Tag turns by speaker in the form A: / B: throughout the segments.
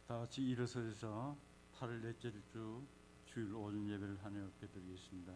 A: 다 같이 일어서서 8월 넷째 주 주일 오전 예배를 하나님께 드리겠습니다.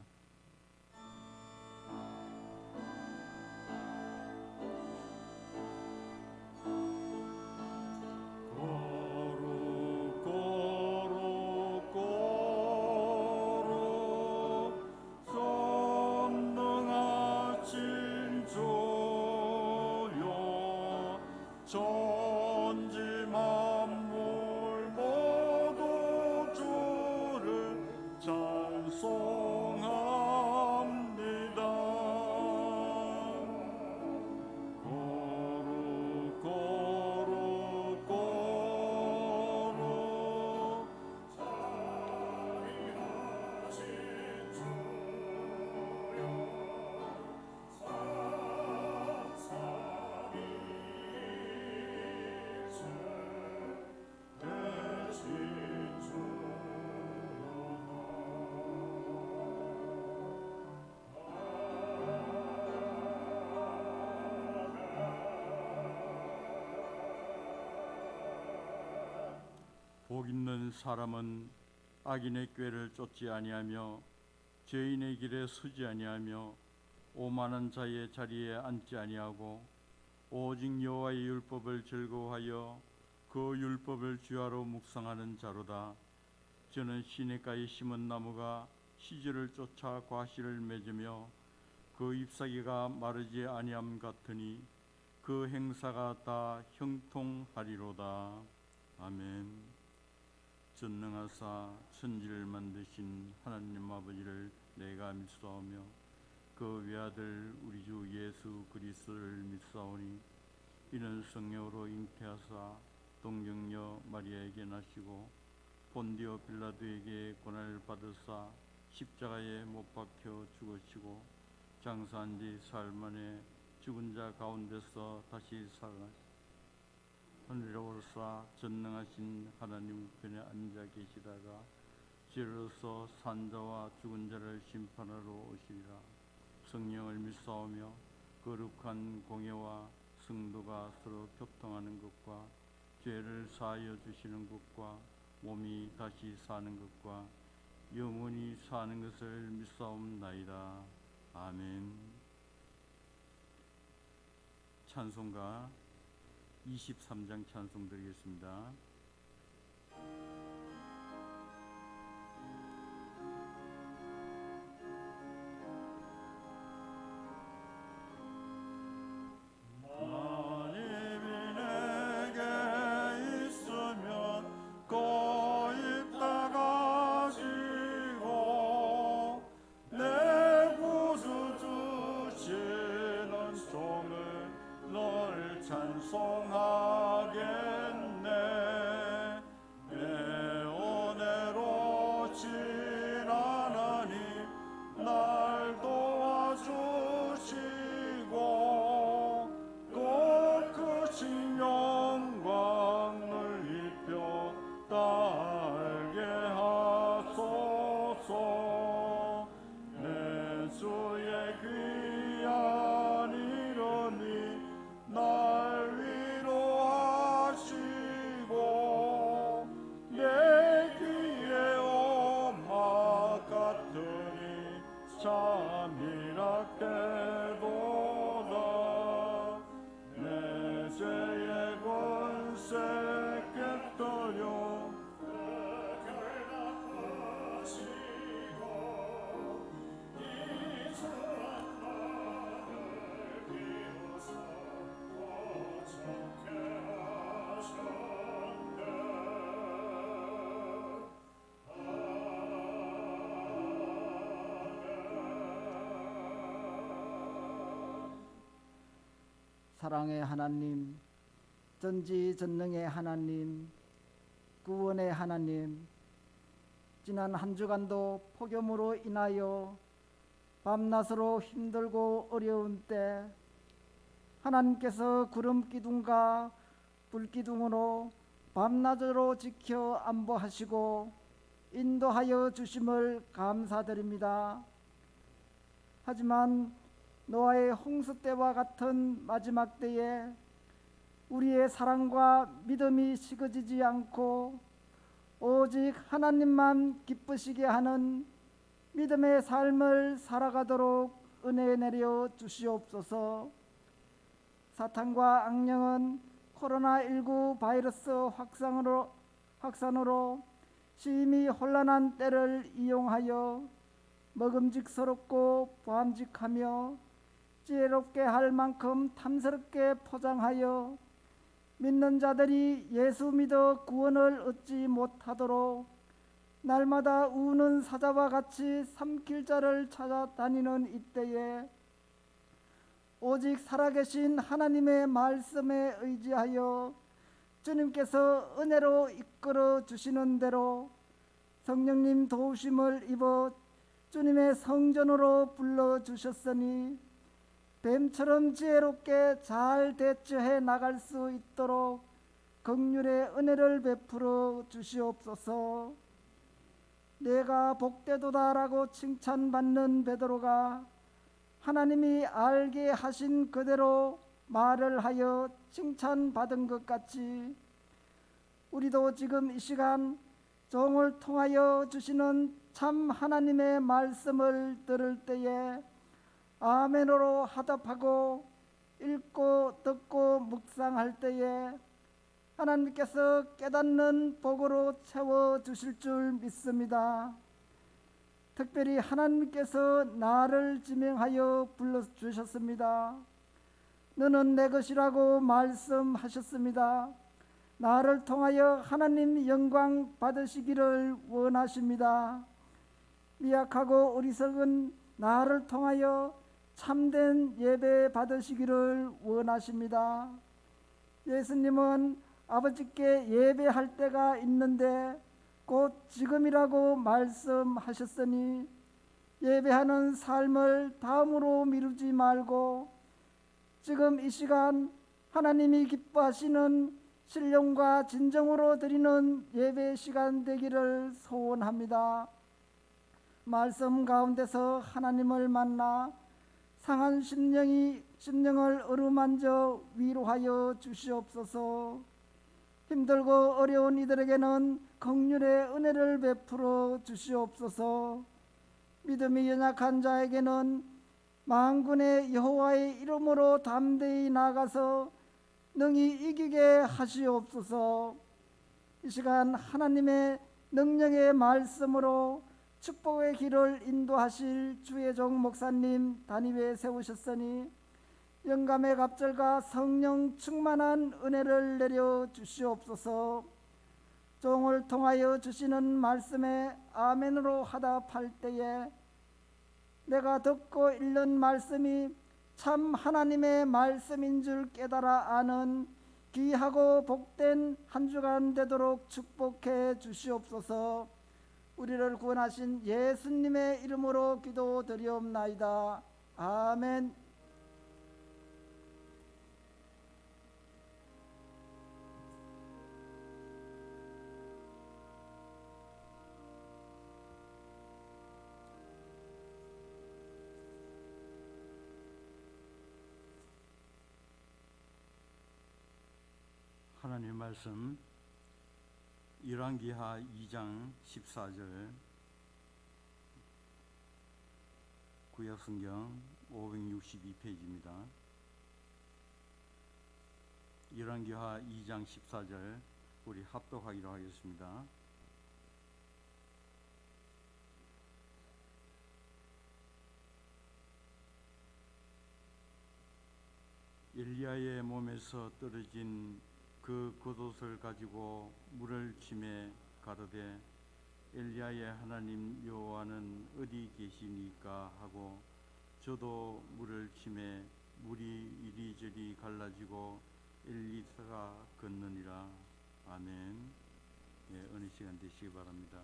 A: 복 있는 사람은 악인의 꾀를 쫓지 아니하며 죄인의 길에 서지 아니하며 오만한 자의 자리에 앉지 아니하고 오직 여호와의 율법을 즐거워하여 그 율법을 주야로 묵상하는 자로다. 저는 시냇가에 심은 나무가 시절을 쫓아 과실을 맺으며 그 잎사귀가 마르지 아니함 같으니 그 행사가 다 형통하리로다. 아멘. 전능하사 천지를 만드신 하나님 아버지를 내가 믿사오며 그 외아들 우리 주 예수 그리스도를 믿사오니 이는 성령으로 잉태하사 동정녀 마리아에게 나시고 본디오 빌라도에게 고난을 받으사 십자가에 못 박혀 죽으시고 장사한 지 사흘 만에 죽은 자 가운데서 다시 살아나시고 하늘에 오르사 전능하신 하나님 우편에 앉아 계시다가 죄로서 산자와 죽은 자를 심판하러 오시리라. 성령을 믿사오며 거룩한 공예와 성도가 서로 교통하는 것과 죄를 사하여 주시는 것과 몸이 다시 사는 것과 영원히 사는 것을 믿사옵나이다. 아멘. 찬송가 23장 찬송 드리겠습니다.
B: 사랑의 하나님, 전지전능의 하나님, 구원의 하나님, 지난 한 주간도 폭염으로 인하여 밤낮으로 힘들고 어려운 때 하나님께서 구름 기둥과 불 기둥으로 밤낮으로 지켜 안보하시고 인도하여 주심을 감사드립니다. 하지만 노아의 홍수 때와 같은 마지막 때에 우리의 사랑과 믿음이 식어지지 않고 오직 하나님만 기쁘시게 하는 믿음의 삶을 살아가도록 은혜 내려 주시옵소서. 사탄과 악령은 코로나19 바이러스 확산으로 심히 혼란한 때를 이용하여 먹음직스럽고 보암직하며 지혜롭게 할 만큼 탐스럽게 포장하여 믿는 자들이 예수 믿어 구원을 얻지 못하도록 날마다 우는 사자와 같이 삼킬 자를 찾아다니는 이때에 오직 살아계신 하나님의 말씀에 의지하여 주님께서 은혜로 이끌어 주시는 대로 성령님 도우심을 입어 주님의 성전으로 불러주셨으니 뱀처럼 지혜롭게 잘 대처해 나갈 수 있도록 긍휼의 은혜를 베풀어 주시옵소서. 내가 복되도다라고 칭찬받는 베드로가 하나님이 알게 하신 그대로 말을 하여 칭찬받은 것 같이 우리도 지금 이 시간 종을 통하여 주시는 참 하나님의 말씀을 들을 때에 아멘으로 화답하고 읽고 듣고 묵상할 때에 하나님께서 깨닫는 복으로 채워주실 줄 믿습니다. 특별히 하나님께서 나를 지명하여 불러주셨습니다. 너는 내 것이라고 말씀하셨습니다. 나를 통하여 하나님 영광 받으시기를 원하십니다. 미약하고 어리석은 나를 통하여 참된 예배 받으시기를 원하십니다. 예수님은 아버지께 예배할 때가 있는데 곧 지금이라고 말씀하셨으니 예배하는 삶을 다음으로 미루지 말고 지금 이 시간 하나님이 기뻐하시는 신령과 진정으로 드리는 예배 시간 되기를 소원합니다. 말씀 가운데서 하나님을 만나 상한 심령을 어루만져 위로하여 주시옵소서. 힘들고 어려운 이들에게는 긍휼의 은혜를 베풀어 주시옵소서. 믿음이 연약한 자에게는 만군의 여호와의 이름으로 담대히 나가서 능히 이기게 하시옵소서. 이 시간 하나님의 능력의 말씀으로 축복의 길을 인도하실 주의 종 목사님 단임에 세우셨으니 영감의 갑절과 성령 충만한 은혜를 내려 주시옵소서. 종을 통하여 주시는 말씀에 아멘으로 화답할 때에 내가 듣고 읽는 말씀이 참 하나님의 말씀인 줄 깨달아 아는 귀하고 복된 한 주간 되도록 축복해 주시옵소서. 우리를 구원하신 예수님의 이름으로 기도드리옵나이다. 아멘.
A: 하나님 말씀 열왕기하 2장 14절 구약성경 562페이지입니다. 열왕기하 2장 14절 우리 합독하기로 하겠습니다. 엘리야의 몸에서 떨어진 그 겉옷을 가지고 물을 치매 가로되 엘리야의 하나님 여호와는 어디 계시니까 하고 저도 물을 치매 물이 이리저리 갈라지고 엘리사가 걷느니라. 아멘. 예, 어느 시간 되시기 바랍니다.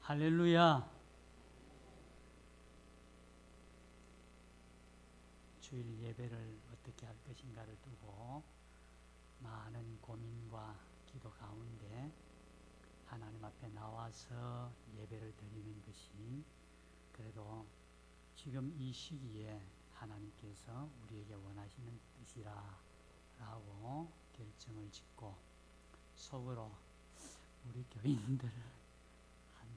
C: 할렐루야. 주일 예배를 어떻게 할 것인가를 두고 많은 고민과 기도 가운데 하나님 앞에 나와서 예배를 드리는 것이 그래도 지금 이 시기에 하나님께서 우리에게 원하시는 뜻이라라고 결정을 짓고 속으로 우리 교인들 한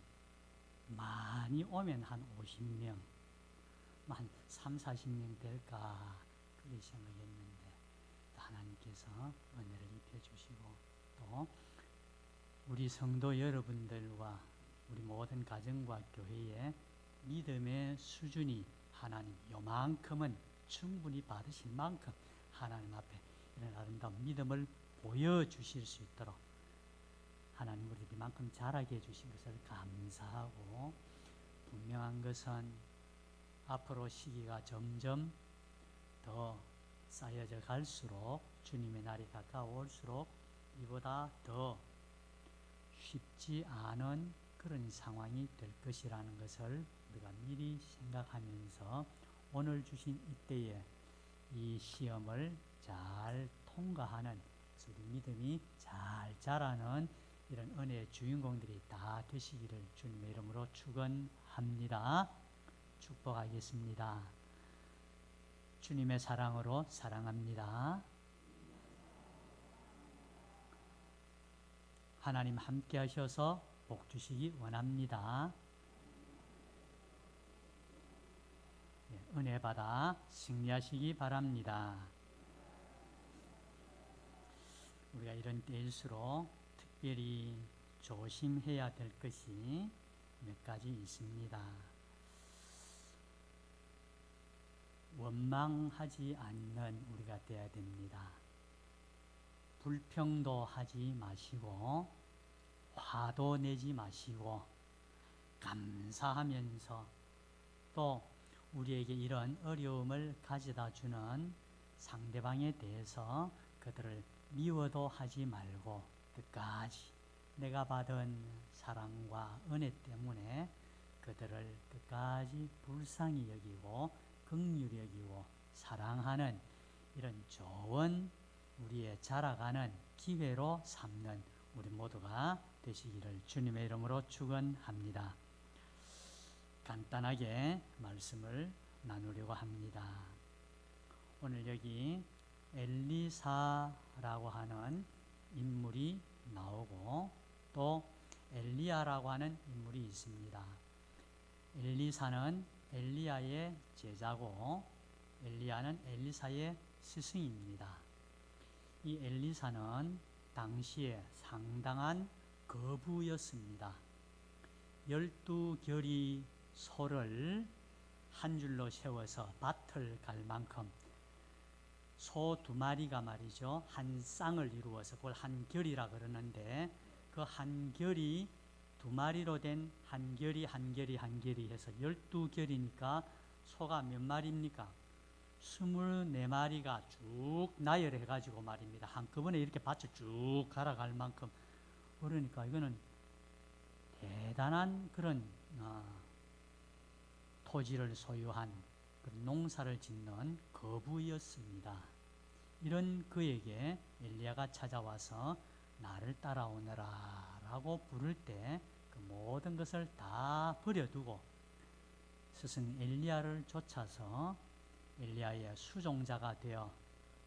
C: 많이 오면 한 50명, 한 3, 40명 될까 그렇게 생각했는데 하나님께서 은혜를 입혀주시고 또 우리 성도 여러분들과 우리 모든 가정과 교회의 믿음의 수준이 하나님 요만큼은 충분히 받으실 만큼 하나님 앞에 이런 아름다운 믿음을 보여주실 수 있도록 하나님 우리를 이만큼 자라게 해주신 것을 감사하고 분명한 것은 앞으로 시기가 점점 더 쌓여져 갈수록 주님의 날이 가까워올수록 이보다 더 쉽지 않은 그런 상황이 될 것이라는 것을 우리가 미리 생각하면서 오늘 주신 이때에 이 시험을 잘 통과하는 우리 믿음이 잘 자라는 이런 은혜의 주인공들이 다 되시기를 주님의 이름으로 축원합니다. 축복하겠습니다. 주님의 사랑으로 사랑합니다. 하나님 함께 하셔서 복 주시기 원합니다. 은혜 받아 승리하시기 바랍니다. 우리가 이런 때일수록 특별히 조심해야 될 것이 몇 가지 있습니다. 원망하지 않는 우리가 되어야 됩니다. 불평도 하지 마시고 화도 내지 마시고 감사하면서 또 우리에게 이런 어려움을 가져다 주는 상대방에 대해서 그들을 미워도 하지 말고 끝까지 내가 받은 사랑과 은혜 때문에 그들을 끝까지 불쌍히 여기고 긍휼히 여기고 사랑하는 이런 좋은 우리의 자라가는 기회로 삼는 우리 모두가 되시기를 주님의 이름으로 축원합니다. 간단하게 말씀을 나누려고 합니다. 오늘 여기 엘리사라고 하는 인물이 나오고 또 엘리야라고 하는 인물이 있습니다. 엘리사는 엘리야의 제자고 엘리야는 엘리사의 스승입니다. 이 엘리사는 당시에 상당한 거부였습니다. 12결의 소를 한 줄로 세워서 밭을 갈 만큼 소 2마리가 말이죠. 한 쌍을 이루어서 그걸 한 결이라 그러는데 그 한 결이 2마리로 된 한 결이 한 결이 한 결이 해서 12결이니까 소가 몇 마리입니까? 24마리가 쭉 나열해 가지고 말입니다. 한꺼번에 이렇게 밭을 쭉 갈아갈 만큼 그러니까 이거는 대단한 그런 토지를 소유한 그런 농사를 짓는 거부였습니다. 이런 그에게 엘리야가 찾아와서 나를 따라오너라 라고 부를 때 그 모든 것을 다 버려두고 스승 엘리야를 쫓아서 엘리야의 수종자가 되어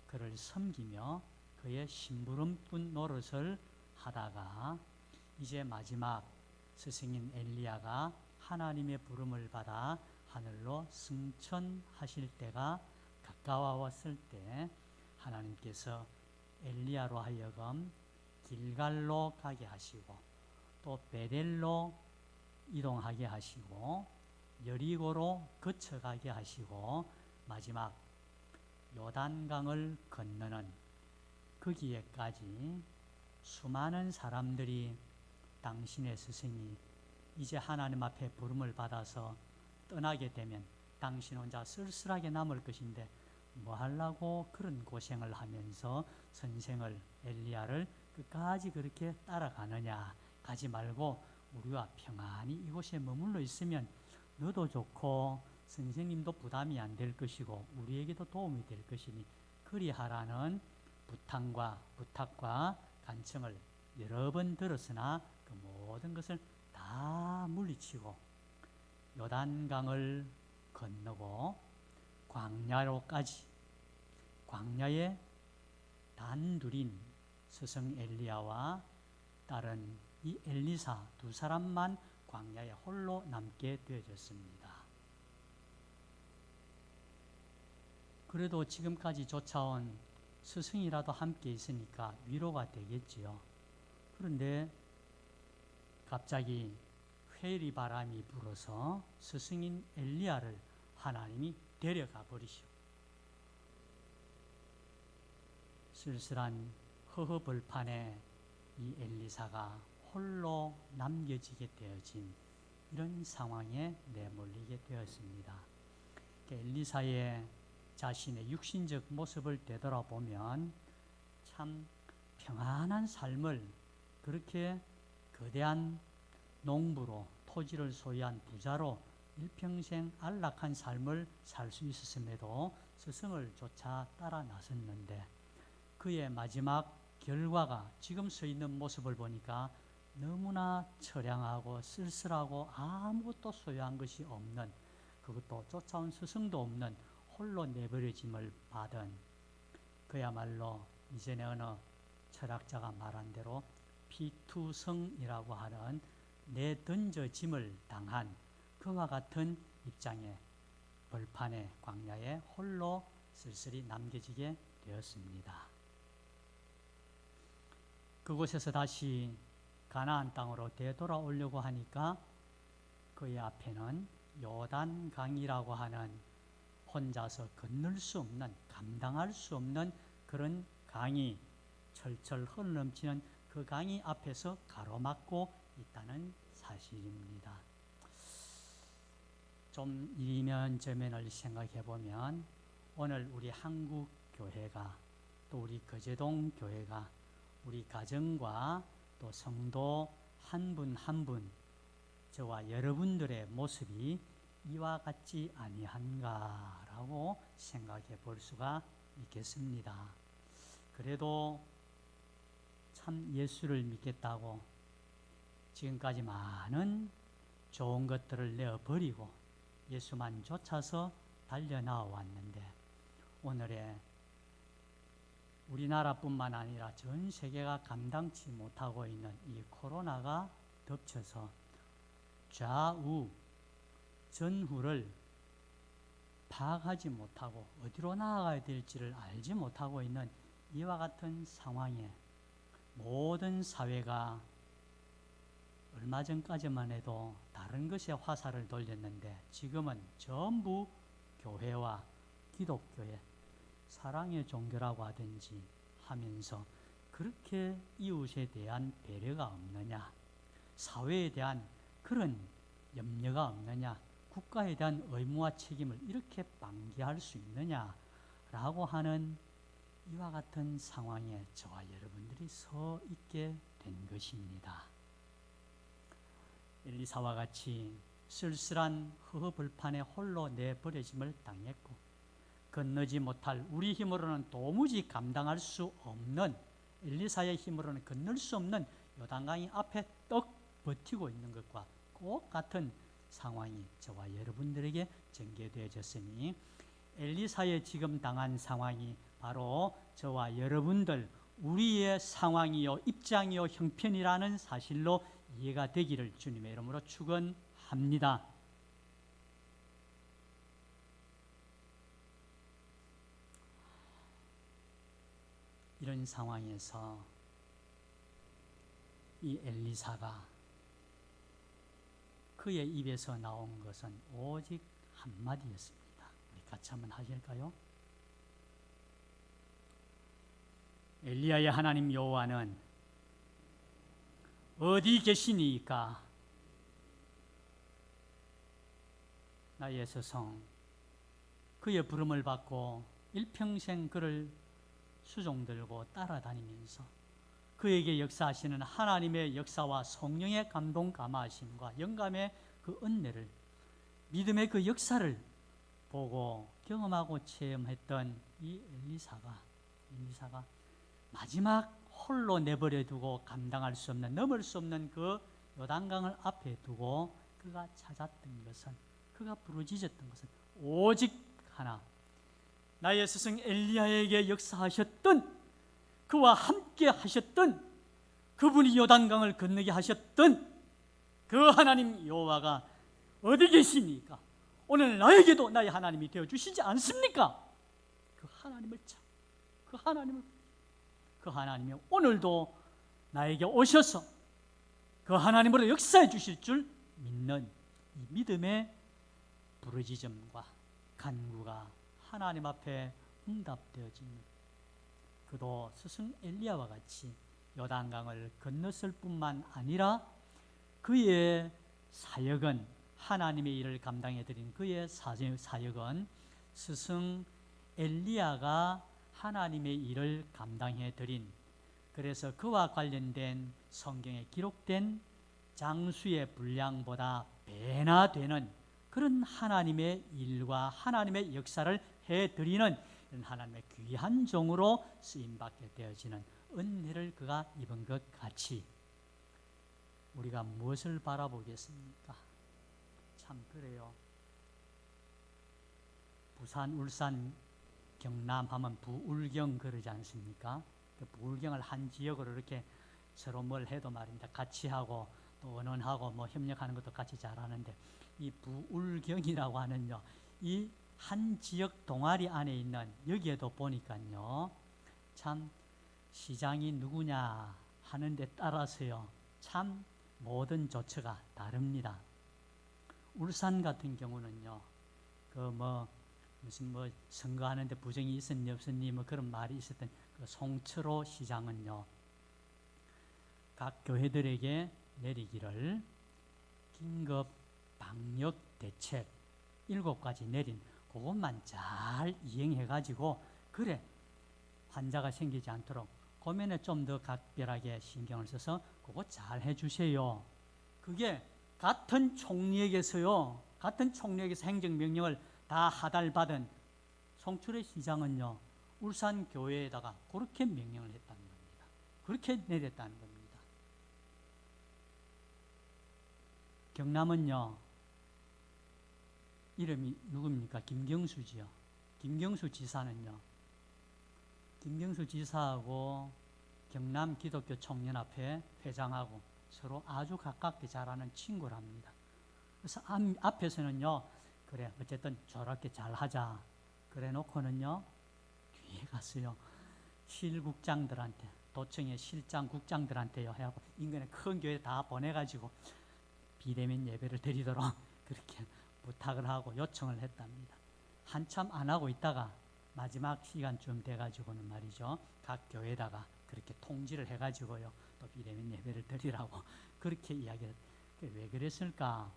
C: 그를 섬기며 그의 심부름꾼 노릇을 하다가 이제 마지막 스승인 엘리야가 하나님의 부름을 받아 하늘로 승천하실 때가 가까워왔을 때 하나님께서 엘리야로 하여금 길갈로 가게 하시고 또 베델로 이동하게 하시고 여리고로 거쳐가게 하시고 마지막 요단강을 건너는 거기에까지 수많은 사람들이 당신의 스승이 이제 하나님 앞에 부름을 받아서 떠나게 되면 당신 혼자 쓸쓸하게 남을 것인데 뭐 하려고 그런 고생을 하면서 선생을 엘리야를 끝까지 그렇게 따라가느냐. 가지 말고 우리와 평안히 이곳에 머물러 있으면 너도 좋고 선생님도 부담이 안 될 것이고 우리에게도 도움이 될 것이니 그리하라는 부탁과 간청을 여러 번 들었으나 그 모든 것을 다 물리치고 요단강을 건너고 광야로까지, 광야에 단둘인 스승 엘리야와 딸은 이 엘리사 두 사람만 광야에 홀로 남게 되어졌습니다. 그래도 지금까지 쫓아온 스승이라도 함께 있으니까 위로가 되겠지요. 그런데 갑자기 회리 바람이 불어서 스승인 엘리야를 하나님이 데려가 버리시오. 쓸쓸한 허허벌판에 이 엘리사가 홀로 남겨지게 되어진 이런 상황에 내몰리게 되었습니다. 엘리사의 자신의 육신적 모습을 되돌아보면 참 평안한 삶을, 그렇게 거대한 농부로 토지를 소유한 부자로 일평생 안락한 삶을 살 수 있었음에도 스승을 쫓아 따라 나섰는데 그의 마지막 결과가 지금 서 있는 모습을 보니까 너무나 처량하고 쓸쓸하고 아무것도 소유한 것이 없는, 그것도 쫓아온 스승도 없는 홀로 내버려짐을 받은, 그야말로 이전에 어느 철학자가 말한 대로 피투성이라고 하는 내던져짐을 당한 그와 같은 입장에 벌판의 광야에 홀로 쓸쓸히 남겨지게 되었습니다. 그곳에서 다시 가나안 땅으로 되돌아오려고 하니까 그의 앞에는 요단강이라고 하는 혼자서 건널 수 없는, 감당할 수 없는 그런 강이 철철 흘러넘치는 그 강이 앞에서 가로막고 있다는 사실입니다. 좀 이면저면을 생각해 보면 오늘 우리 한국 교회가, 또 우리 거제동 교회가, 우리 가정과 또 성도 한 분 한 분, 저와 여러분들의 모습이 이와 같지 아니한가라고 생각해 볼 수가 있겠습니다. 그래도 참 예수를 믿겠다고 지금까지 많은 좋은 것들을 내어버리고 예수만 쫓아서 달려나와 왔는데 오늘의 우리나라뿐만 아니라 전 세계가 감당치 못하고 있는 이 코로나가 덮쳐서 좌우 전후를 파악하지 못하고 어디로 나아가야 될지를 알지 못하고 있는 이와 같은 상황에 모든 사회가 얼마 전까지만 해도 다른 것에 화살을 돌렸는데 지금은 전부 교회와 기독교의 사랑의 종교라고 하든지 하면서 그렇게 이웃에 대한 배려가 없느냐, 사회에 대한 그런 염려가 없느냐, 국가에 대한 의무와 책임을 이렇게 방기할 수 있느냐라고 하는 이와 같은 상황에 저와 여러분들이 서 있게 된 것입니다. 엘리사와 같이 쓸쓸한 허허벌판에 홀로 내버려짐을 당했고 건너지 못할, 우리 힘으로는 도무지 감당할 수 없는, 엘리사의 힘으로는 건널 수 없는 요단강이 앞에 떡 버티고 있는 것과 꼭 같은 상황이 저와 여러분들에게 전개되어졌으니 엘리사의 지금 당한 상황이 바로 저와 여러분들 우리의 상황이요 입장이요 형편이라는 사실로 이해가 되기를 주님의 이름으로 축원합니다. 이런 상황에서 이 엘리사가 그의 입에서 나온 것은 오직 한마디였습니다. 우리 같이 한번 하실까요? 엘리야의 하나님 여호와는 어디 계시니까? 나의 스승, 그의 부름을 받고 일평생 그를 수종들고 따라다니면서 그에게 역사하시는 하나님의 역사와 성령의 감동 감화하심과 영감의 그 은혜를, 믿음의 그 역사를 보고 경험하고 체험했던 이 엘리사가 마지막 홀로 내버려 두고 감당할 수 없는, 넘을 수 없는 그 요단강을 앞에 두고 그가 찾았던 것은, 그가 부르짖었던 것은 오직 하나, 나의 스승 엘리야에게 역사하셨던, 그와 함께 하셨던, 그분이 요단강을 건너게 하셨던 그 하나님 여호와가 어디 계십니까? 오늘 나에게도 나의 하나님이 되어주시지 않습니까? 그 하나님을 그 하나님이 오늘도 나에게 오셔서 그 하나님으로 역사해 주실 줄 믿는 이 믿음의 부르짖음과 간구가 하나님 앞에 응답되어지는, 그도 스승 엘리야와 같이 요단강을 건넜을 뿐만 아니라 그의 사역은, 하나님의 일을 감당해 드린 그의 사역은 스승 엘리야가 하나님의 일을 감당해 드린, 그래서 그와 관련된 성경에 기록된 장수의 분량보다 배나 되는 그런 하나님의 일과 하나님의 역사를 해드리는 이런 하나님의 귀한 종으로 쓰임받게 되어지는 은혜를 그가 입은 것 같이 우리가 무엇을 바라보겠습니까? 참 그래요. 부산, 울산, 경남 하면 부울경 그러지 않습니까? 그 부울경을 한 지역으로 이렇게 서로 뭘 해도 말입니다. 같이 하고 또 언언하고 뭐 협력하는 것도 같이 잘하는데, 이 부울경이라고 하는요, 이 한 지역 동아리 안에 있는, 여기에도 보니까요, 참 시장이 누구냐 하는 데 따라서요, 참 모든 조처가 다릅니다. 울산 같은 경우는요, 무슨 선거하는데 부정이 있었니 없었니 그런 말이 있었던 그 송철호 시장은요, 각 교회들에게 내리기를 긴급 방역 대책 7가지 내린 그것만 잘 이행해가지고, 그래 환자가 생기지 않도록 고면에 좀 더 각별하게 신경을 써서 그거 잘 해주세요. 그게 같은 총리에게서 행정명령을 다 하달받은 송철호 시장은요, 울산 교회에다가 그렇게 명령을 했다는 겁니다. 그렇게 내렸다는 겁니다. 경남은요, 이름이 누굽니까? 김경수지요. 김경수 지사는요, 김경수 지사하고 경남 기독교 청년합회 회장하고 서로 아주 가깝게 잘하는 친구랍니다. 그래서 앞에서는요, 그래 어쨌든 저렇게 잘하자 그래 놓고는요, 뒤에 갔어요. 실국장들한테, 도청의 실장 국장들한테요 해갖고 인근의 큰 교회 다 보내가지고 비대면 예배를 드리도록 그렇게 부탁을 하고 요청을 했답니다. 한참 안 하고 있다가 마지막 시간쯤 돼가지고는 말이죠, 각 교회에다가 그렇게 통지를 해가지고요, 또 비대면 예배를 드리라고 그렇게 이야기를. 왜 그랬을까?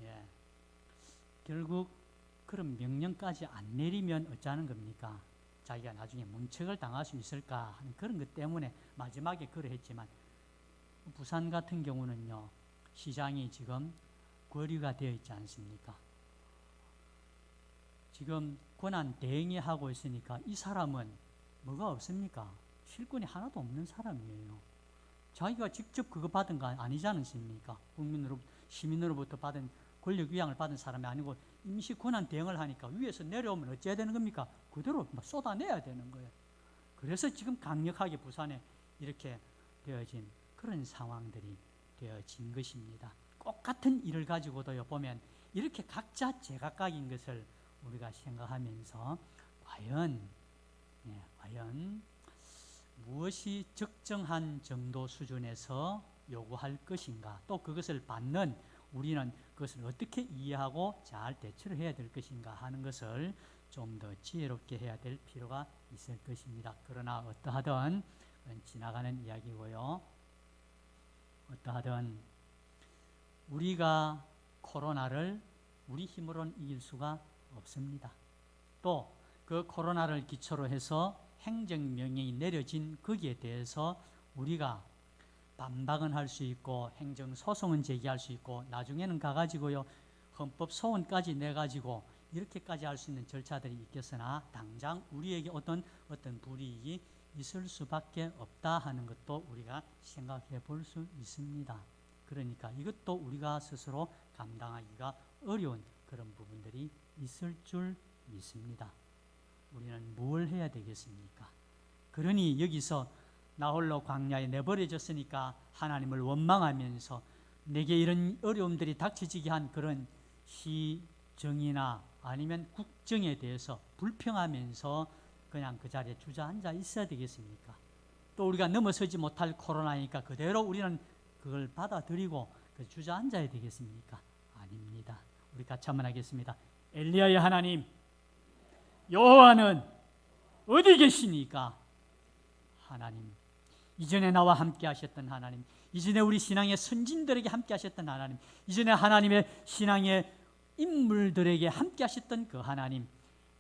C: 예. 결국 그런 명령까지 안 내리면 어쩌는 겁니까? 자기가 나중에 문책을 당할 수 있을까 하는 그런 것 때문에 마지막에 그러했지만, 부산 같은 경우는요, 시장이 지금 거류가 되어 있지 않습니까? 지금 권한 대행이 하고 있으니까 이 사람은 뭐가 없습니까? 실권이 하나도 없는 사람이에요. 자기가 직접 그거 받은 거 아니지 않습니까? 시민으로부터 받은 권력 위양을 받은 사람이 아니고 임시 권한 대행을 하니까 위에서 내려오면 어찌해야 되는 겁니까? 그대로 쏟아내야 되는 거예요. 그래서 지금 강력하게 부산에 이렇게 되어진 그런 상황들이 되어진 것입니다. 똑같은 일을 가지고도요, 보면 이렇게 각자 제각각인 것을 우리가 생각하면서 과연 무엇이 적정한 정도 수준에서 요구할 것인가, 또 그것을 받는 우리는 그것을 어떻게 이해하고 잘 대처를 해야 될 것인가 하는 것을 좀 더 지혜롭게 해야 될 필요가 있을 것입니다. 그러나 어떠하든 지나가는 이야기고요. 어떠하든 우리가 코로나를 우리 힘으로는 이길 수가 없습니다. 또 그 코로나를 기초로 해서 행정명령이 내려진 거기에 대해서 우리가 반박은 할 수 있고 행정소송은 제기할 수 있고 나중에는 가가지고요, 헌법소원까지 내가지고 이렇게까지 할 수 있는 절차들이 있겠으나 당장 우리에게 어떤 불이익이 있을 수밖에 없다 하는 것도 우리가 생각해 볼 수 있습니다. 그러니까 이것도 우리가 스스로 감당하기가 어려운 그런 부분들이 있을 줄 믿습니다. 우리는 뭘 해야 되겠습니까? 그러니 여기서 나 홀로 광야에 내버려졌으니까 하나님을 원망하면서 내게 이런 어려움들이 닥쳐지게 한 그런 시정이나 아니면 국정에 대해서 불평하면서 그냥 그 자리에 주저앉아 있어야 되겠습니까? 또 우리가 넘어서지 못할 코로나니까 그대로 우리는 그걸 받아들이고 주저앉아야 되겠습니까? 아닙니다. 우리 같이 한번 하겠습니다. 엘리야의 하나님, 여호와는 어디 계시니까? 하나님, 이전에 나와 함께 하셨던 하나님, 이전에 우리 신앙의 선진들에게 함께 하셨던 하나님, 이전에 하나님의 신앙의 인물들에게 함께 하셨던 그 하나님,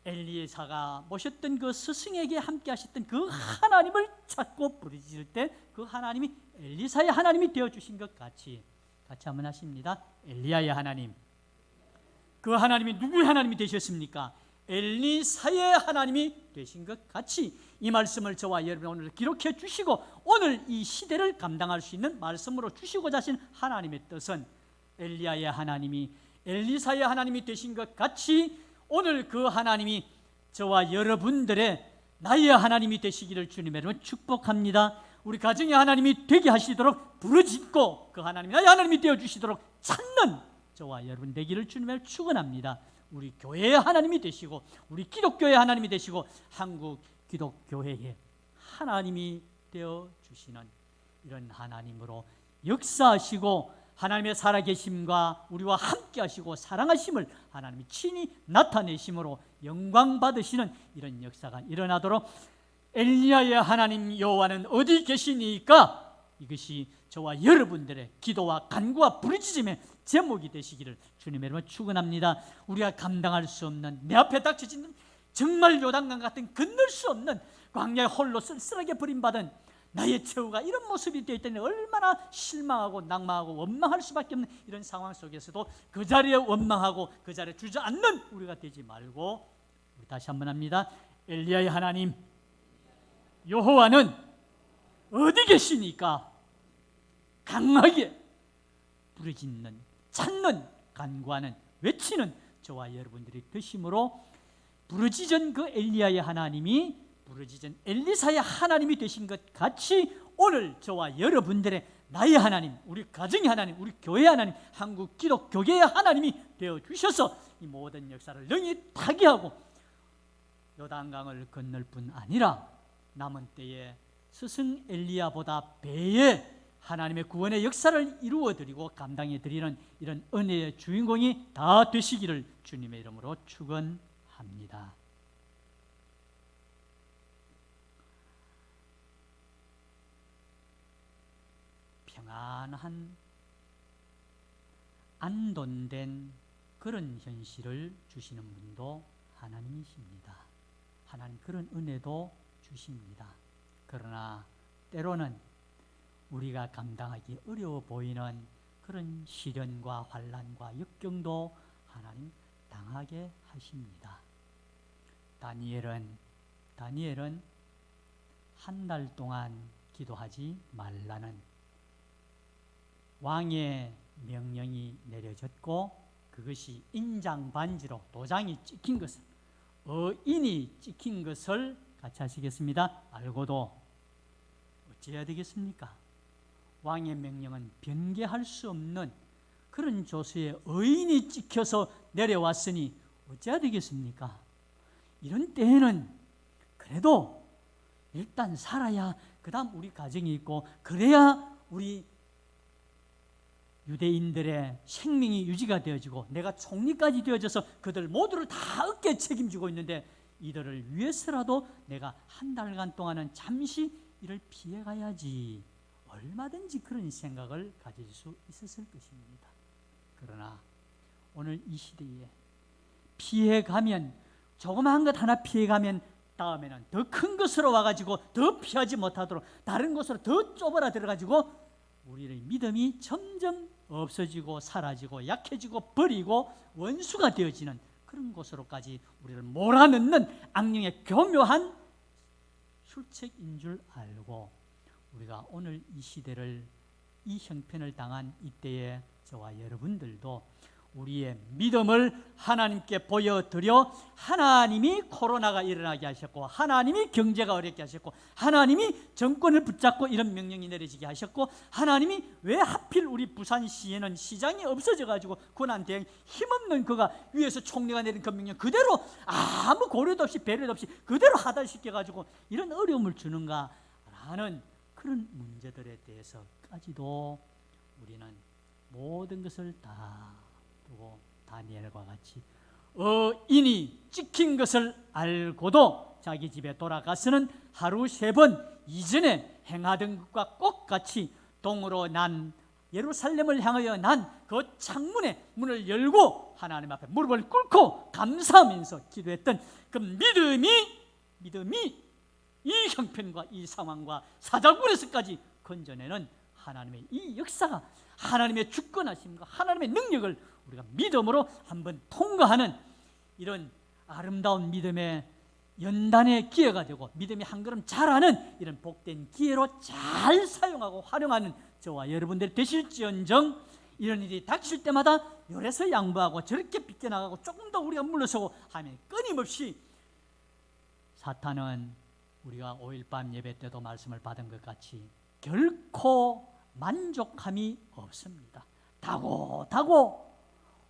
C: 엘리사가 모셨던 그 스승에게 함께 하셨던 그 하나님을 찾고 부르짖을 때 그 하나님이 엘리사의 하나님이 되어주신 것 같이 한번 하십니다. 엘리야의 하나님, 그 하나님이 누구의 하나님이 되셨습니까? 엘리사의 하나님이 되신 것 같이 이 말씀을 저와 여러분 오늘 기록해 주시고 오늘 이 시대를 감당할 수 있는 말씀으로 주시고자 하신 하나님의 뜻은 엘리야의 하나님이 엘리사의 하나님이 되신 것 같이 오늘 그 하나님이 저와 여러분들의 나의 하나님이 되시기를 주님의 이름으로 축복합니다. 우리 가정의 하나님이 되게 하시도록 부르짖고 그 하나님이 나의 하나님이 되어주시도록 찾는 저와 여러분 되기를 주님의 축원합니다. 우리 교회의 하나님이 되시고 우리 기독교의 하나님이 되시고 한국 기독교회의 하나님이 되어주시는 이런 하나님으로 역사하시고 하나님의 살아계심과 우리와 함께 하시고 사랑하심을 하나님이 친히 나타내심으로 영광 받으시는 이런 역사가 일어나도록 엘리야의 하나님 여호와는 어디 계시니까 이것이 저와 여러분들의 기도와 간구와 부르짖음의 제목이 되시기를 주님의 이름으로 축원합니다. 우리가 감당할 수 없는 내 앞에 닥쳐진 정말 요단강 같은 건널 수 없는 광야에 홀로 쓸쓸하게 버림받은 나의 처우가 이런 모습이 되어 있다니 얼마나 실망하고 낭망하고 원망할 수밖에 없는 이런 상황 속에서도 그 자리에 원망하고 그 자리에 주저앉는 우리가 되지 말고 우리 다시 한번 합니다. 엘리야의 하나님 여호와는 어디 계시니까 강하게 부르짖는 찾는 간구하는 외치는 저와 여러분들이 되심으로 부르짖은 그 엘리야의 하나님이 부르짖은 엘리사의 하나님이 되신 것 같이 오늘 저와 여러분들의 나의 하나님, 우리 가정의 하나님, 우리 교회의 하나님, 한국 기독교계의 하나님이 되어주셔서 이 모든 역사를 능히 타개하고 요단강을 건널 뿐 아니라 남은 때에 스승 엘리야보다 배의 하나님의 구원의 역사를 이루어드리고 감당해드리는 이런 은혜의 주인공이 다 되시기를 주님의 이름으로 축원합니다. 평안한 안돈된 그런 현실을 주시는 분도 하나님이십니다. 하나님 그런 은혜도 주십니다. 그러나 때로는 우리가 감당하기 어려워 보이는 그런 시련과 환난과 역경도 하나님 당하게 하십니다. 다니엘은 한 달 동안 기도하지 말라는 왕의 명령이 내려졌고 그것이 인장반지로 도장이 찍힌 것을 어인이 찍힌 것을 같이 하시겠습니다. 알고도 어찌해야 되겠습니까? 왕의 명령은 변개할 수 없는 그런 조서에 어인이 찍혀서 내려왔으니 어찌해야 되겠습니까? 이런 때에는 그래도 일단 살아야 그 다음 우리 가정이 있고 그래야 우리 유대인들의 생명이 유지가 되어지고 내가 총리까지 되어져서 그들 모두를 다 어깨에 책임지고 있는데 이들을 위해서라도 내가 한 달간 동안은 잠시 이를 피해가야지 얼마든지 그런 생각을 가질 수 있었을 것입니다. 그러나 오늘 이 시대에 피해가면 조그마한 것 하나 피해가면 다음에는 더 큰 것으로 와가지고 더 피하지 못하도록 다른 곳으로 더 좁아들어가지고 우리의 믿음이 점점 없어지고 사라지고 약해지고 버리고 원수가 되어지는 그런 곳으로까지 우리를 몰아넣는 악령의 교묘한 출첵인 줄 알고 우리가 오늘 이 시대를 이 형편을 당한 이때에 저와 여러분들도 우리의 믿음을 하나님께 보여드려 하나님이 코로나가 일어나게 하셨고 하나님이 경제가 어렵게 하셨고 하나님이 정권을 붙잡고 이런 명령이 내려지게 하셨고 하나님이 왜 하필 우리 부산시에는 시장이 없어져 가지고 고난대행 힘없는 그가 위에서 총리가 내린 그 명령 그대로 아무 고려도 없이 배려도 없이 그대로 하달시켜 가지고 이런 어려움을 주는가라는 그런 문제들에 대해서까지도 우리는 모든 것을 다 두고 다니엘과 같이 인이 찍힌 것을 알고도 자기 집에 돌아가서는 하루 3번 이전에 행하던 것과 똑같이 동으로 난 예루살렘을 향하여 난 그 창문의 문을 열고 하나님 앞에 무릎을 꿇고 감사하면서 기도했던 그 믿음이 이 형편과 이 상황과 사자굴에서까지 건져내는 하나님의 이 역사가 하나님의 주권하심과 하나님의 능력을 우리가 믿음으로 한번 통과하는 이런 아름다운 믿음의 연단의 기회가 되고 믿음이 한 걸음 자라는 이런 복된 기회로 잘 사용하고 활용하는 저와 여러분들이 되실지언정 이런 일이 닥칠 때마다 요래서 양보하고 저렇게 비껴나가고 조금 더 우리가 물러서고 하면 끊임없이 사탄은 우리가 5일 밤 예배 때도 말씀을 받은 것 같이 결코 만족함이 없습니다. 다고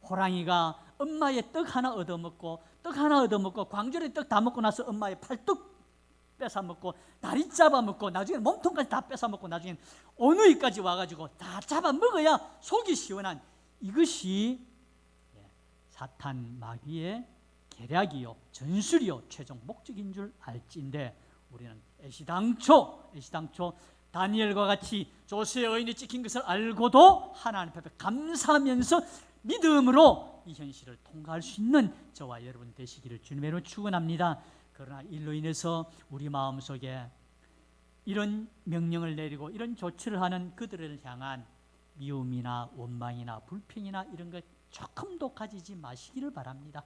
C: 호랑이가 엄마의 떡 하나 얻어먹고 광주리 떡 다 먹고 나서 엄마의 팔뚝 뺏어먹고 다리 잡아먹고 나중에 몸통까지 다 뺏어먹고 나중에 어느이까지 와가지고 다 잡아먹어야 속이 시원한 이것이 사탄 마귀의 계략이요 전술이요 최종 목적인 줄 알지인데 우리는 애시당초 다니엘과 같이 조세의 의인이 찍힌 것을 알고도 하나님 앞에 감사하면서 믿음으로 이 현실을 통과할 수 있는 저와 여러분 되시기를 주님으로 축원합니다. 그러나 일로 인해서 우리 마음속에 이런 명령을 내리고 이런 조치를 하는 그들을 향한 미움이나 원망이나 불평이나 이런 것 조금도 가지지 마시기를 바랍니다.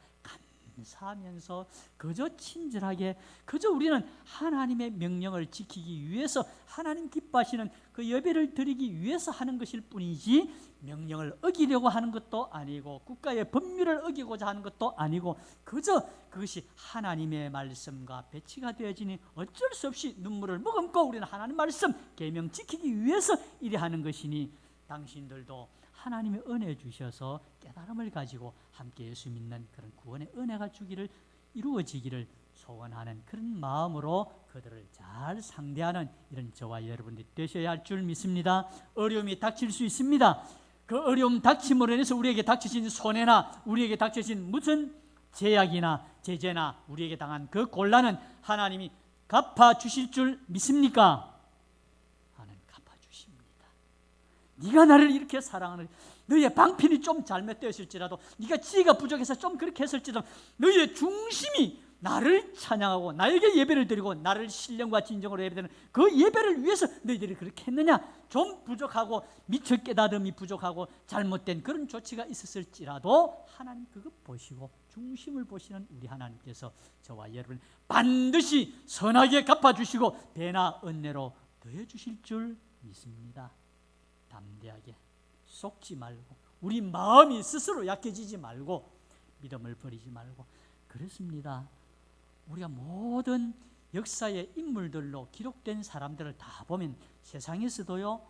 C: 감사하면서 그저 친절하게 그저 우리는 하나님의 명령을 지키기 위해서 하나님 기뻐하시는 그 예배를 드리기 위해서 하는 것일 뿐이지 명령을 어기려고 하는 것도 아니고 국가의 법률을 어기고자 하는 것도 아니고 그저 그것이 하나님의 말씀과 배치가 되어지니 어쩔 수 없이 눈물을 머금고 우리는 하나님 말씀 계명 지키기 위해서 이래 하는 것이니 당신들도 하나님의 은혜 주셔서 깨달음을 가지고 함께 예수 믿는 그런 구원의 은혜가 이루어지기를 소원하는 그런 마음으로 그들을 잘 상대하는 이런 저와 여러분들이 되셔야 할 줄 믿습니다. 어려움이 닥칠 수 있습니다. 그 어려움 닥침으로 인해서 우리에게 닥쳐진 손해나 우리에게 닥쳐진 무슨 제약이나 제재나 우리에게 당한 그 곤란은 하나님이 갚아주실 줄 믿습니까? 네가 나를 이렇게 사랑하는 너의 방편이 좀 잘못되었을지라도 네가 지혜가 부족해서 좀 그렇게 했을지라도 너의 중심이 나를 찬양하고 나에게 예배를 드리고 나를 신령과 진정으로 예배드리는 그 예배를 위해서 너희들이 그렇게 했느냐? 좀 부족하고 미처 깨달음이 부족하고 잘못된 그런 조치가 있었을지라도 하나님 그거 보시고 중심을 보시는 우리 하나님께서 저와 여러분 반드시 선하게 갚아주시고 배나 은혜로 더해주실 줄 믿습니다. 담대하게 속지 말고 우리 마음이 스스로 약해지지 말고 믿음을 버리지 말고 그렇습니다. 우리가 모든 역사의 인물들로 기록된 사람들을 다 보면 세상에서도요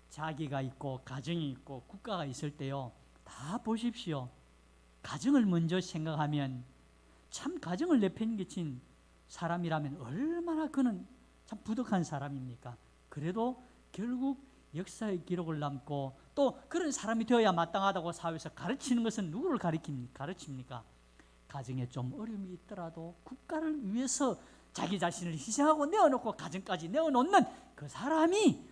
C: 자기가 있고 가정이 있고 국가가 있을 때요 다 보십시오. 가정을 먼저 생각하면 참 가정을 내팽개친 사람이라면 얼마나 그는 참 부득한 사람입니까? 그래도 결국 역사의 기록을 남고 또 그런 사람이 되어야 마땅하다고 사회에서 가르치는 것은 누구를 가르칩니까? 가정에 좀 어려움이 있더라도 국가를 위해서 자기 자신을 희생하고 내어놓고 가정까지 내어놓는 그 사람이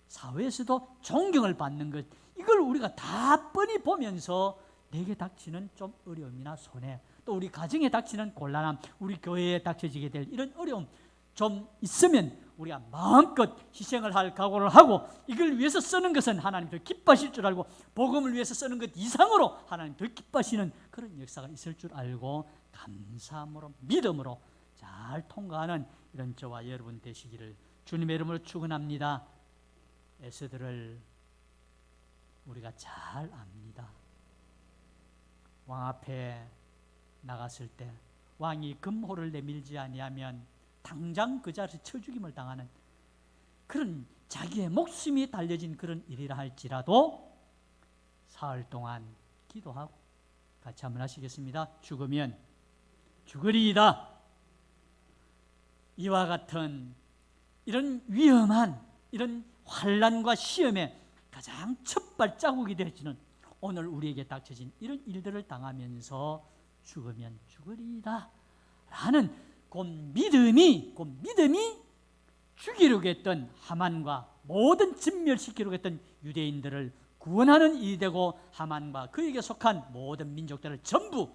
C: 사회에서도 존경을 받는 것 이걸 우리가 다 뻔히 보면서 내게 닥치는 좀 어려움이나 손해 또 우리 가정에 닥치는 곤란함 우리 교회에 닥쳐지게 될 이런 어려움 좀 있으면 우리가 마음껏 희생을 할 각오를 하고 이걸 위해서 쓰는 것은 하나님 더 기뻐하실 줄 알고 복음을 위해서 쓰는 것 이상으로 하나님 더 기뻐하시는 그런 역사가 있을 줄 알고 감사함으로 믿음으로 잘 통과하는 이런 저와 여러분 되시기를 주님의 이름으로 축원합니다. 에스더를 우리가 잘 압니다. 왕 앞에 나갔을 때 왕이 금호를 내밀지 아니하면 당장 그 자리에서 쳐 죽임을 당하는 그런 자기의 목숨이 달려진 그런 일이라 할지라도 사흘 동안 기도하고 같이 한번 하시겠습니다. 죽으면 죽으리이다. 이와 같은 이런 위험한 이런 환난과 시험에 가장 첫 발자국이 되어지는 오늘 우리에게 닥쳐진 이런 일들을 당하면서 죽으면 죽으리이다 라는 그 믿음이 죽이려고 했던 하만과 모든 진멸시키려고 했던 유대인들을 구원하는 일이 되고 하만과 그에게 속한 모든 민족들을 전부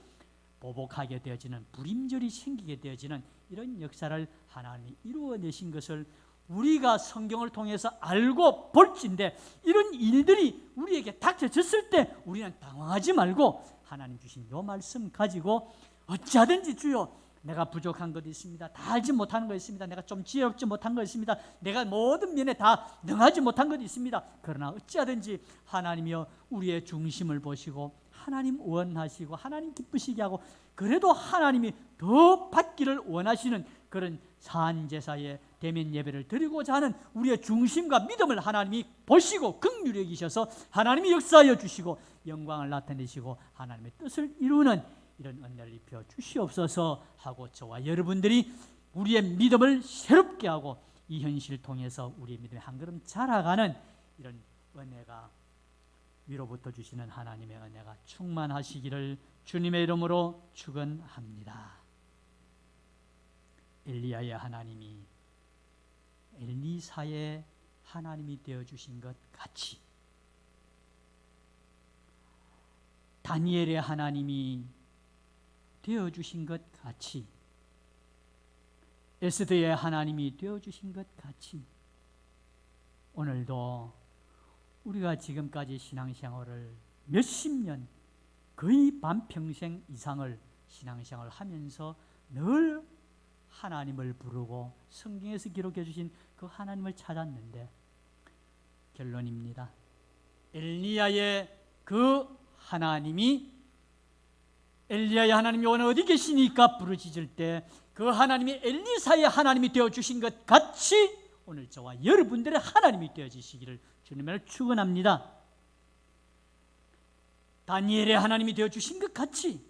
C: 보복하게 되어지는 불임절이 생기게 되어지는 이런 역사를 하나님이 이루어내신 것을 우리가 성경을 통해서 알고 볼진데 이런 일들이 우리에게 닥쳐졌을 때 우리는 당황하지 말고 하나님 주신 요 말씀 가지고 어찌하든지 주여 내가 부족한 것도 있습니다. 다 알지 못하는 것 있습니다. 내가 좀 지혜롭지 못한 것 있습니다. 내가 모든 면에 다 능하지 못한 것도 있습니다. 그러나 어찌하든지 하나님이여 우리의 중심을 보시고 하나님 원하시고 하나님 기쁘시게 하고 그래도 하나님이 더 받기를 원하시는 그런 산제사의 대면 예배를 드리고자 하는 우리의 중심과 믿음을 하나님이 보시고 긍휼히 여기셔서 하나님이 역사하여 주시고 영광을 나타내시고 하나님의 뜻을 이루는 이런 은혜를 입혀 주시옵소서 하고 저와 여러분들이 우리의 믿음을 새롭게 하고 이 현실을 통해서 우리의 믿음이 한 걸음 자라가는 이런 은혜가 위로부터 주시는 하나님의 은혜가 충만하시기를 주님의 이름으로 축원합니다. 엘리야의 하나님이 엘리사의 하나님이 되어주신 것 같이 다니엘의 하나님이 되어주신 것 같이 에스더의 하나님이 되어주신 것 같이 오늘도 우리가 지금까지 신앙생활을 몇십 년 거의 반평생 이상을 신앙생활을 하면서 늘 하나님을 부르고 성경에서 기록해 주신 그 하나님을 찾았는데 결론입니다. 엘리야의 그 하나님이 엘리야의 하나님이 오늘 어디 계시니까 부르짖을 때 그 하나님이 엘리사의 하나님이 되어주신 것 같이 오늘 저와 여러분들의 하나님이 되어주시기를 주님을 축원합니다. 다니엘의 하나님이 되어주신 것 같이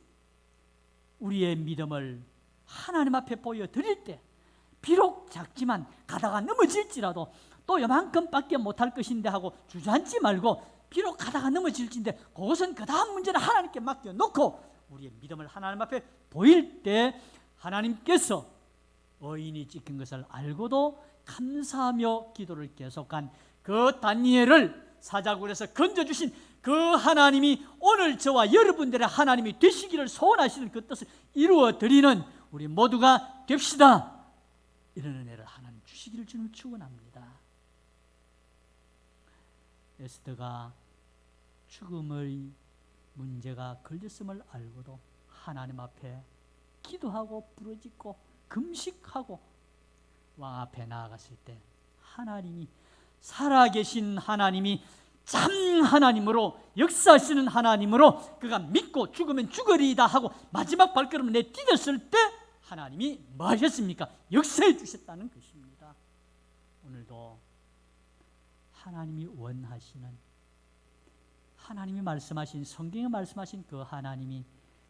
C: 우리의 믿음을 하나님 앞에 보여드릴 때 비록 작지만 가다가 넘어질지라도 또 요만큼밖에 못할 것인데 하고 주저앉지 말고 비록 가다가 넘어질진데 그것은 그 다음 문제는 하나님께 맡겨놓고 우리의 믿음을 하나님 앞에 보일 때 하나님께서 의인이 찍힌 것을 알고도 감사하며 기도를 계속한 그 다니엘을 사자굴에서 건져주신 그 하나님이 오늘 저와 여러분들의 하나님이 되시기를 소원하시는 그 뜻을 이루어드리는 우리 모두가 됩시다. 이런 은혜를 하나님 주시기를 주님 축원합니다. 에스더가 죽음의 문제가 걸렸음을 알고도 하나님 앞에 기도하고 부르짖고 금식하고 왕 앞에 나아갔을 때 하나님이 살아계신 하나님이 참 하나님으로 역사하시는 하나님으로 그가 믿고 죽으면 죽으리이다 하고 마지막 발걸음을 내디뎠을 때 하나님이 뭐 하셨습니까? 역사해 주셨다는 것입니다. 오늘도 하나님이 원하시는 하나님이 말씀하신 성경에 말씀하신 그 하나님이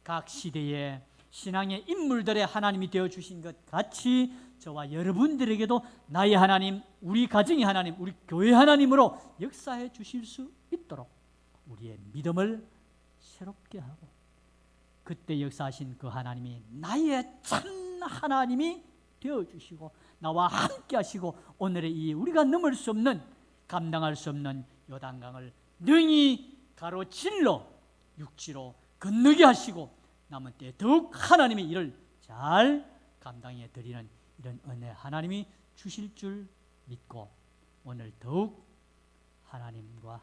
C: 각 시대의 신앙의 인물들의 하나님이 되어주신 것 같이 저와 여러분들에게도 나의 하나님, 우리 가정의 하나님, 우리 교회 하나님으로 역사해 주실 수 있도록 우리의 믿음을 새롭게 하고 그때 역사하신 그 하나님이 나의 참 하나님이 되어주시고 나와 함께 하시고 오늘의 이 우리가 넘을 수 없는 감당할 수 없는 요단강을 능히 가로질러 육지로 건너게 하시고 남은 때에 더욱 하나님의 일을 잘 감당해 드리는 이런 은혜 하나님이 주실 줄 믿고 오늘 더욱 하나님과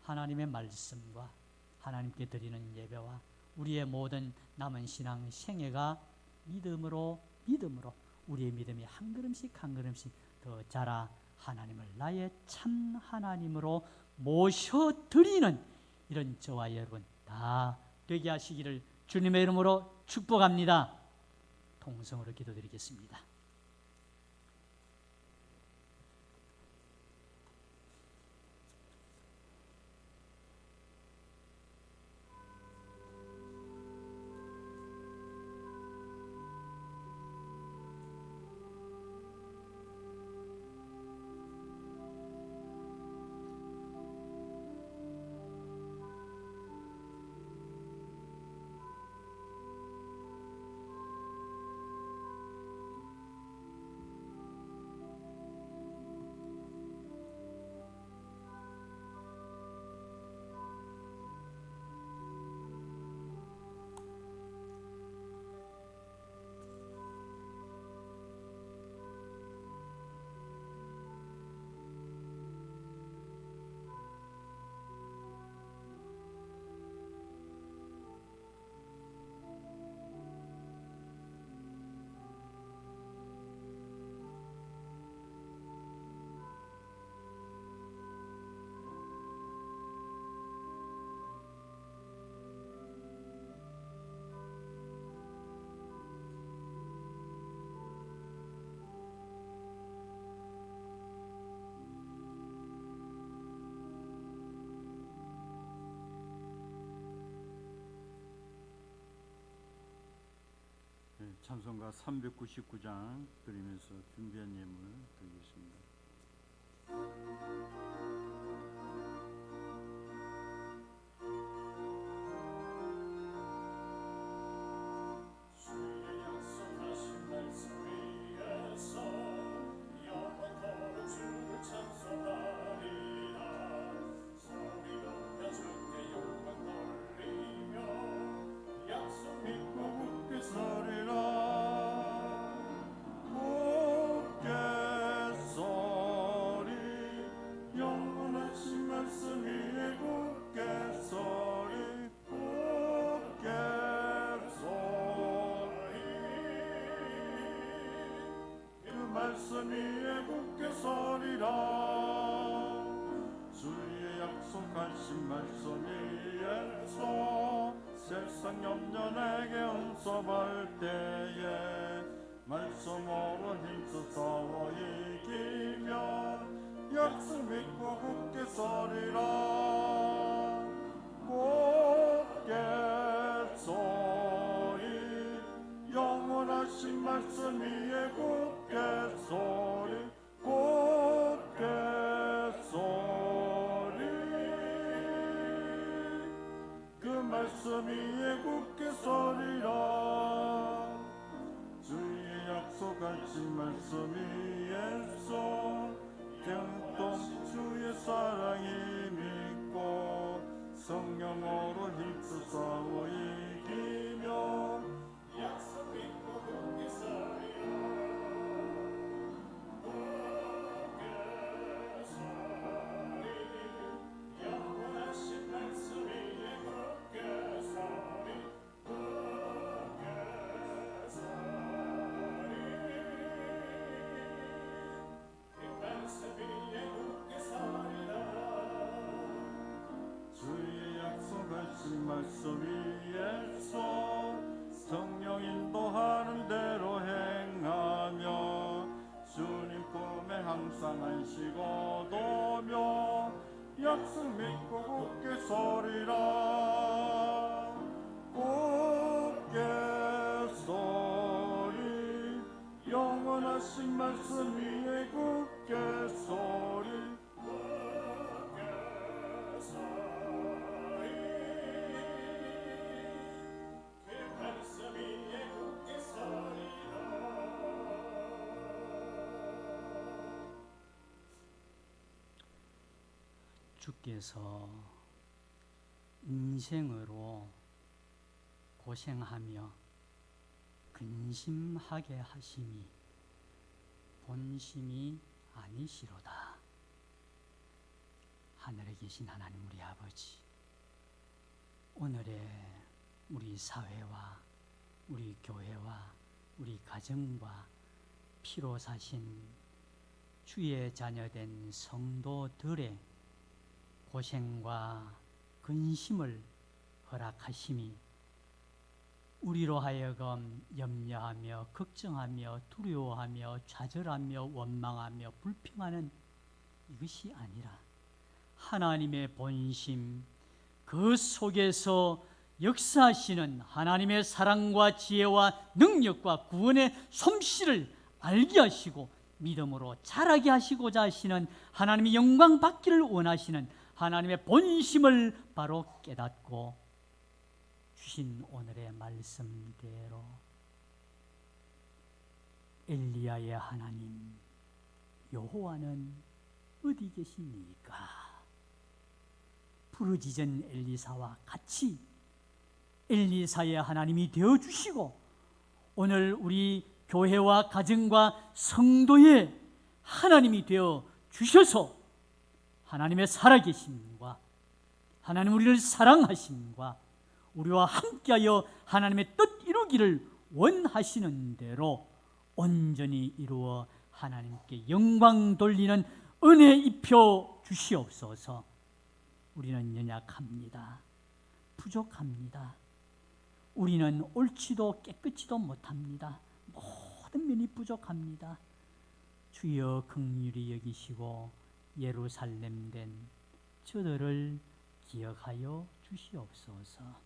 C: 하나님의 말씀과 하나님께 드리는 예배와 우리의 모든 남은 신앙 생애가 믿음으로 믿음으로 우리의 믿음이 한 걸음씩 한 걸음씩 더 자라 하나님을 나의 참 하나님으로 모셔드리는 이런 저와 여러분 다 되게 하시기를 주님의 이름으로 축복합니다. 통성으로 기도드리겠습니다.
A: 네, 찬송가 399장 드리면서 준비한 예물 드리겠습니다.
D: 말씀 위에 굳게 서리라. 주의 약속하신 말씀 위에서 세상 염려 내게 응답할 때에 말씀으로 힘써 싸워 이기며 약속 믿고 굳게 서리라. 굳게 서리 영원하신 말씀 위에 굳게 서리 굳게 서리 그 말씀 위에 굳게 서리라. 주의 약속하신 말씀 위에서 태운동 주의 사랑이 믿고 성령으로 힘써 싸워 이기며 약속 믿고 굳게 서리라. 굳게 서리 영원하신 말씀 위에 굳게 서리 굳게 서리 그 말씀 위에 굳게 서리라. 주의 약속하신 말씀 위에서 성령 인도하는 대로 행하며 주님 품에 항상 안식어 두며 약속 믿고 굳게 서리라. 굳게 서리 영원하신 말씀 위에 굳게 서리 굳게 서리 그 말씀 위에 굳게 서리라.
C: 주께서 인생으로 고생하며 근심하게 하심이 본심이 아니시로다. 하늘에 계신 하나님 우리 아버지, 오늘의 우리 사회와 우리 교회와 우리 가정과 피로 사신 주의 자녀된 성도들의 고생과 근심을 허락하심이 우리로 하여금 염려하며 걱정하며 두려워하며 좌절하며 원망하며 불평하는 이것이 아니라 하나님의 본심, 그 속에서 역사하시는 하나님의 사랑과 지혜와 능력과 구원의 솜씨를 알게 하시고 믿음으로 자라게 하시고자 하시는 하나님의 영광 받기를 원하시는 하나님의 본심을 바로 깨닫고 주신 오늘의 말씀대로 엘리야의 하나님 여호와는 어디 계십니까? 부르짖은 엘리사와 같이 엘리사의 하나님이 되어주시고 오늘 우리 교회와 가정과 성도의 하나님이 되어 주셔서 하나님의 살아계심과 하나님 우리를 사랑하심과 우리와 함께하여 하나님의 뜻 이루기를 원하시는 대로 온전히 이루어 하나님께 영광 돌리는 은혜 입혀 주시옵소서. 우리는 연약합니다. 부족합니다. 우리는 옳지도 깨끗지도 못합니다. 모든 면이 부족합니다. 주여 긍휼히 여기시고 예루살렘 된 저들을 기억하여 주시옵소서.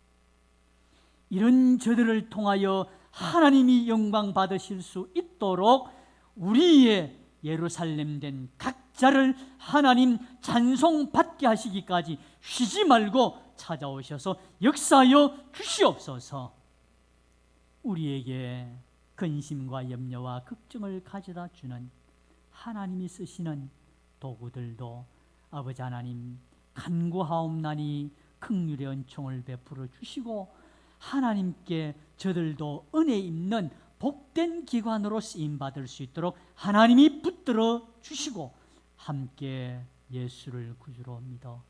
C: 이런 저들을 통하여 하나님이 영광 받으실 수 있도록 우리의 예루살렘 된 각자를 하나님 찬송 받게 하시기까지 쉬지 말고 찾아오셔서 역사하여 주시옵소서. 우리에게 근심과 염려와 걱정을 가져다 주는 하나님이 쓰시는 도구들도 아버지 하나님 간구하옵나니 긍휼의 은총을 베풀어 주시고 하나님께 저들도 은혜 있는 복된 기관으로 쓰임받을 수 있도록 하나님이 붙들어 주시고 함께 예수를 구주로 믿어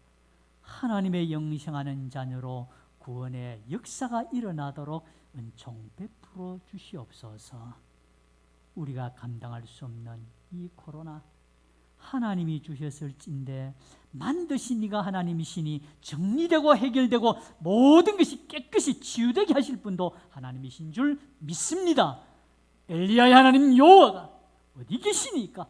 C: 하나님의 영생하는 자녀로 구원의 역사가 일어나도록 은총 베풀어 주시옵소서. 우리가 감당할 수 없는 이 코로나 하나님이 주셨을진데 만드시 네가 하나님이시니 정리되고 해결되고 모든 것이 깨끗이 치유되게 하실 분도 하나님이신 줄 믿습니다. 엘리야의 하나님 여호와가 어디 계시니까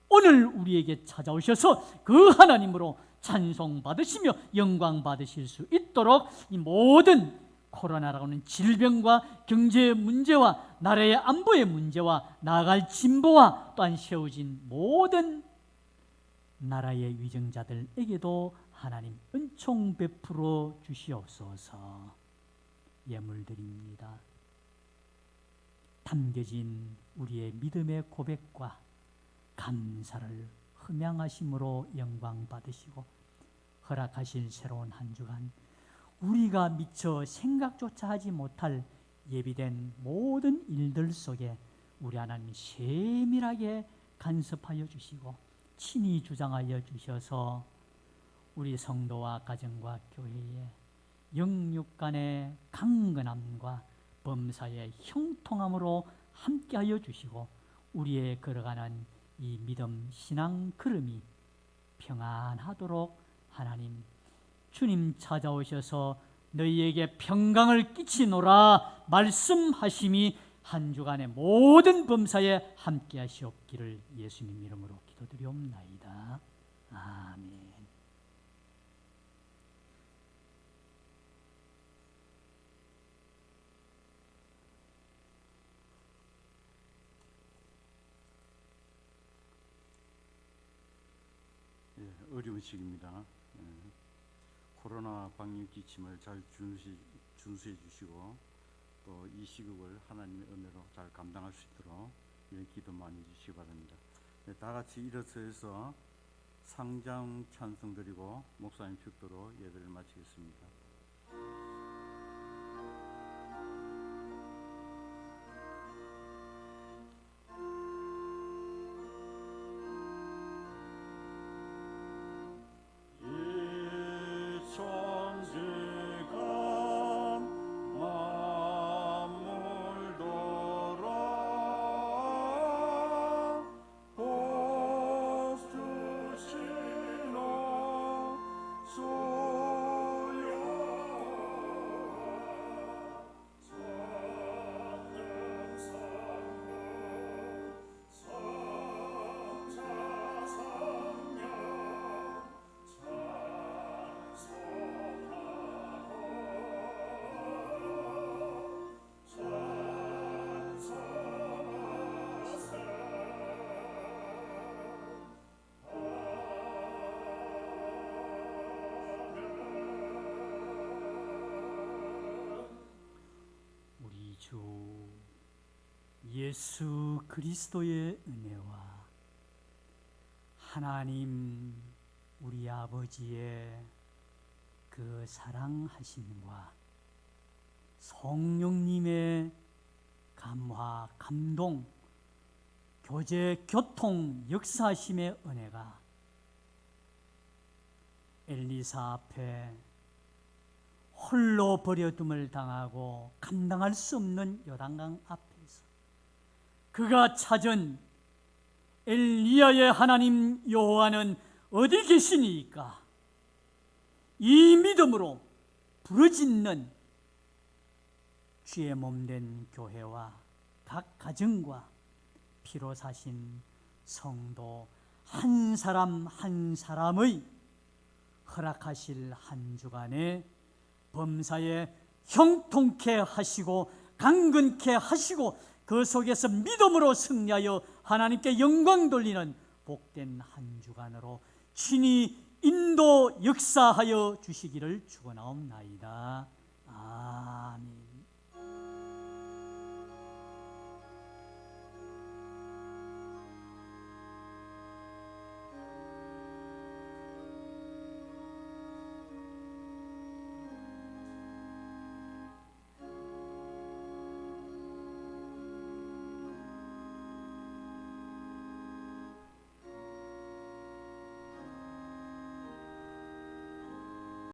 C: 오늘 우리에게 찾아오셔서 그 하나님으로 찬송 받으시며 영광 받으실 수 있도록 이 모든 코로나라고 하는 질병과 경제 문제와 나라의 안보의 문제와 나아갈 진보와 또한 세워진 모든 나라의 위정자들에게도 하나님 은총 베풀어 주시옵소서. 예물드립니다. 담겨진 우리의 믿음의 고백과 감사를 흠양하심으로 영광 받으시고 허락하실 새로운 한 주간 우리가 미처 생각조차 하지 못할 예비된 모든 일들 속에 우리 하나님 세밀하게 간섭하여 주시고 친히 주장하여 주셔서 우리 성도와 가정과 교회에 영육 간의 강건함과 범사의 형통함으로 함께하여 주시고 우리의 걸어가는 이 믿음 신앙 걸음이 평안하도록 하나님 주님 찾아오셔서 너희에게 평강을 끼치노라 말씀하심이 한 주간의 모든 범사에 함께 하시옵기를 예수님 이름으로 기도드리옵나이다. 아멘.
A: 어려운 시기입니다. 코로나 방역 지침을 잘 준수해 주시고 또 이 시국을 하나님의 은혜로 잘 감당할 수 있도록 이런 기도 많이 해주시기 바랍니다. 다 같이 일어서서 상장 찬송 드리고 목사님 축도로 예배를 마치겠습니다.
D: 천지가 만물 돌아
C: 예수 그리스도의 은혜와 하나님 우리 아버지의 그 사랑하심과 성령님의 감화, 감동, 교제, 교통, 역사하심의 은혜가 엘리사 앞에 홀로 버려둠을 당하고 감당할 수 없는 요단강 앞에서 그가 찾은 엘리야의 하나님 여호와는 어디 계시니까? 이 믿음으로 부르짖는 주의 몸된 교회와 각 가정과 피로 사신 성도 한 사람 한 사람의 허락하실 한 주간의 범사에 형통케 하시고 강건케 하시고 그 속에서 믿음으로 승리하여 하나님께 영광 돌리는 복된 한 주간으로 친히 인도 역사하여 주시기를 축원하옵나이다. 아멘.